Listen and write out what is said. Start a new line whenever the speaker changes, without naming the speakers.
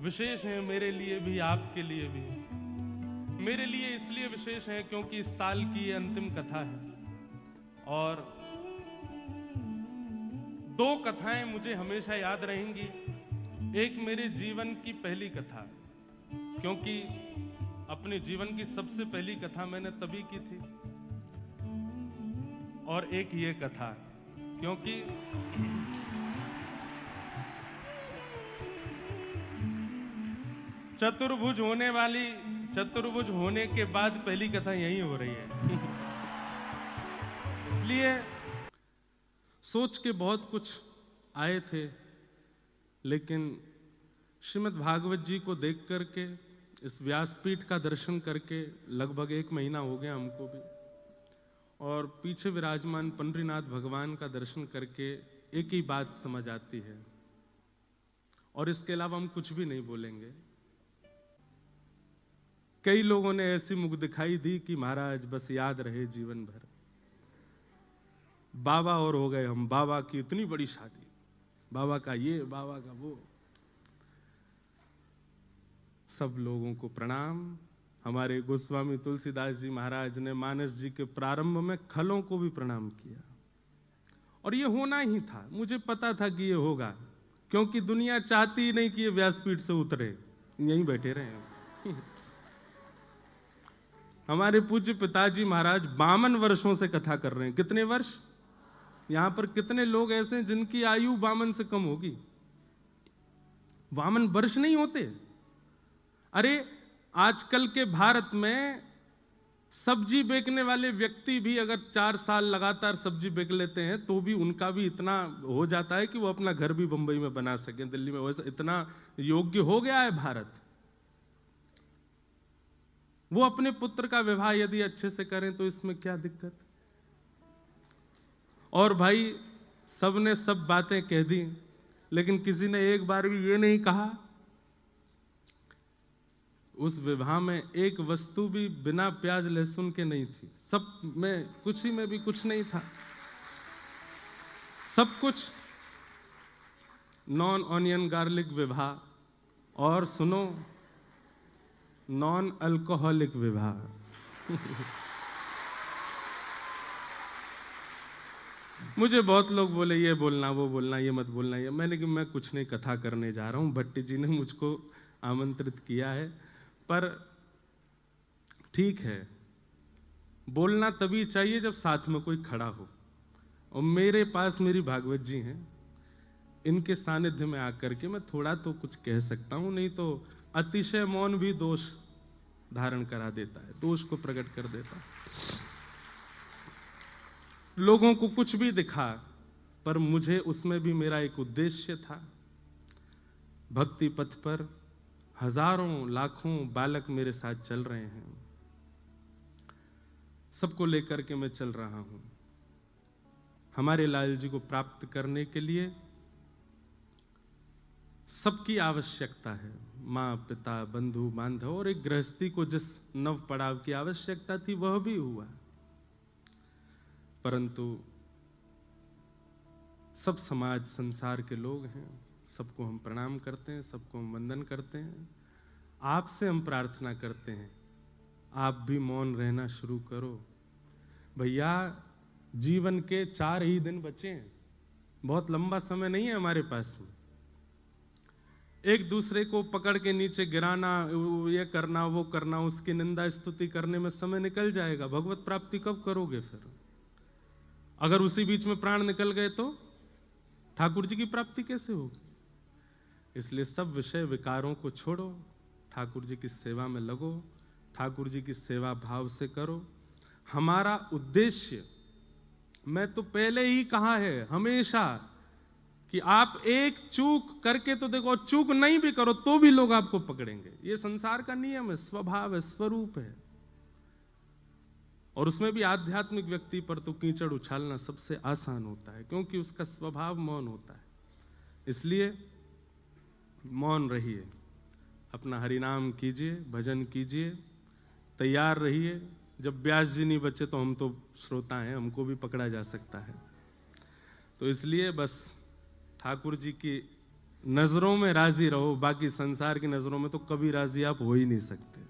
विशेष हैं मेरे लिए भी, आपके लिए भी। मेरे लिए इसलिए विशेष है क्योंकि इस साल की ये अंतिम कथा है और दो कथाएं मुझे हमेशा याद रहेंगी। एक मेरे जीवन की पहली कथा, क्योंकि अपने जीवन की सबसे पहली कथा मैंने तभी की थी, और एक ये कथा क्योंकि चतुर्भुज होने के बाद पहली कथा यही हो रही है। इसलिए सोच के बहुत कुछ आए थे, लेकिन श्रीमद् भागवत जी को देख करके, इस व्यासपीठ का दर्शन करके लगभग 1 महीना हो गया हमको भी, और पीछे विराजमान पंडरीनाथ भगवान का दर्शन करके एक ही बात समझ आती है, और इसके अलावा हम कुछ भी नहीं बोलेंगे। कई लोगों ने ऐसी मुख दिखाई दी कि महाराज बस याद रहे जीवन भर। बाबा और हो गए हम, बाबा की इतनी बड़ी शादी, बाबा का ये, बाबा का वो। सब लोगों को प्रणाम। हमारे गोस्वामी तुलसीदास जी महाराज ने मानस जी के प्रारंभ में खलों को भी प्रणाम किया, और ये होना ही था। मुझे पता था कि ये होगा, क्योंकि दुनिया चाहती ही नहीं कि ये व्यासपीठ से उतरे, यहीं बैठे रहे। हमारे पूज्य पिताजी महाराज 52 वर्षों से कथा कर रहे हैं। कितने वर्ष? यहां पर कितने लोग ऐसे हैं जिनकी आयु 52 से कम होगी? 52 वर्ष नहीं होते। अरे आजकल के भारत में सब्जी बेचने वाले व्यक्ति भी अगर 4 साल लगातार सब्जी बेच लेते हैं तो भी उनका भी इतना हो जाता है कि वो अपना घर भी बंबई में बना सके, दिल्ली में। वैसे इतना योग्य हो गया है भारत। वो अपने पुत्र का विवाह यदि अच्छे से करें तो इसमें क्या दिक्कत? और भाई सबने सब बातें कह दी, लेकिन किसी ने एक बार भी ये नहीं कहा, उस विवाह में एक वस्तु भी बिना प्याज लहसुन के नहीं थी। सब में, कुछ ही में भी कुछ नहीं था। सब कुछ नॉन ऑनियन गार्लिक विवाह, और सुनो, नॉन अल्कोहलिक विवाह। मुझे बहुत लोग बोले ये बोलना, वो बोलना, ये मत बोलना। ये मैंने कि मैं कुछ नहीं, कथा करने जा रहा हूं। भट्टी जी ने मुझको आमंत्रित किया है, पर ठीक है, बोलना तभी चाहिए जब साथ में कोई खड़ा हो। और मेरे पास मेरी भागवत जी हैं, इनके सानिध्य में आकर के मैं थोड़ा तो कुछ कह सकता हूं, नहीं तो अतिशय मौन भी दोष धारण करा देता है, दोष को प्रकट कर देता है। लोगों को कुछ भी दिखा, पर मुझे उसमें भी मेरा एक उद्देश्य था। भक्ति पथ पर हजारों लाखों बालक मेरे साथ चल रहे हैं, सबको लेकर के मैं चल रहा हूं। हमारे लाल जी को प्राप्त करने के लिए सबकी आवश्यकता है, माँ पिता बंधु बांधव, और एक गृहस्थी को जिस नव पड़ाव की आवश्यकता थी वह भी हुआ। परंतु सब समाज संसार के लोग हैं, सबको हम प्रणाम करते हैं, सबको हम वंदन करते हैं। आपसे हम प्रार्थना करते हैं, आप भी मौन रहना शुरू करो। भैया जीवन के 4 ही दिन बचे हैं, बहुत लंबा समय नहीं है हमारे पास में। एक दूसरे को पकड़ के नीचे गिराना, ये करना, वो करना, उसकी निंदा स्तुति करने में समय निकल जाएगा। भगवत प्राप्ति कब करोगे फिर? अगर उसी बीच में प्राण निकल गए तो ठाकुर जी की प्राप्ति कैसे होगी? इसलिए सब विषय विकारों को छोड़ो, ठाकुर जी की सेवा में लगो, ठाकुर जी की सेवा भाव से करो। हमारा उद्देश्य, मैं तो पहले ही कहा है हमेशा, कि आप एक चूक करके तो देखो, चूक नहीं भी करो तो भी लोग आपको पकड़ेंगे। ये संसार का नियम है, स्वभाव है, स्वरूप है। और उसमें भी आध्यात्मिक व्यक्ति पर तो कीचड़ उछालना सबसे आसान होता है, क्योंकि उसका स्वभाव मौन होता है। इसलिए मौन रहिए, अपना हरिनाम कीजिए, भजन कीजिए, तैयार रहिए। जब व्यास जी नहीं बचे तो हम तो श्रोता हैं, हमको भी पकड़ा जा सकता है। तो इसलिए बस ठाकुर जी की नजरों में राजी रहो, बाकी संसार की नजरों में तो कभी राजी आप हो ही नहीं सकते।